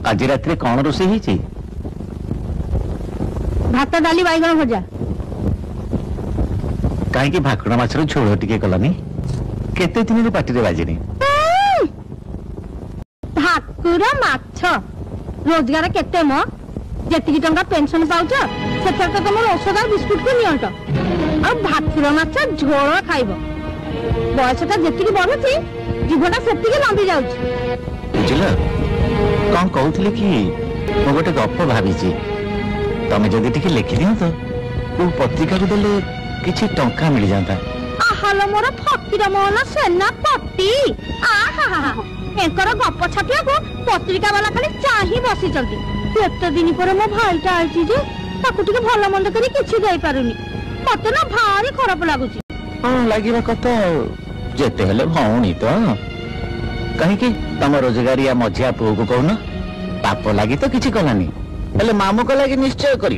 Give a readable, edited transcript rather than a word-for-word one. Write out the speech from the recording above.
आज रात कौन रोषे ही भात डाली बैगन भजा कहीं भाकुड़ा माछर झोल टिके कलानी केते दिन पार्टी बाजिनी भाकुर माछ रोजगार केते मो जेतिकी टंका पेंशन पाउछ सेतर तो तुम औषध और बिस्कुट को नियंट और भाकुर माछ झोल खाइब बयसटा जेतिकी बढ़ुची जीवनटा सेतिकी लंबी जाउची बुझिल कौन कहूले कि मु गोटे गप भावी तमें जदि टिके लिखि दियो तो वो पत्रिका को देले किछि टंका मिल जाता आहालो मोर फकीर मोहन सेनापति आहा एकर गप छापिया को पत्रिका वाला खाली चाही बसी चलती केते दिन पर मो भाईटा आइची जे ताकू टिके भलो मंद करी किछि देई पारुनी मते ना भारी खराब लागुची हां लागिबा कथा जेते हेले भौणी तो कहीं कि तम रोजगारिया मझिया पुओ को कहून पाप लगी तो किछि कलानी हेले मामू को लगी निश्चय करी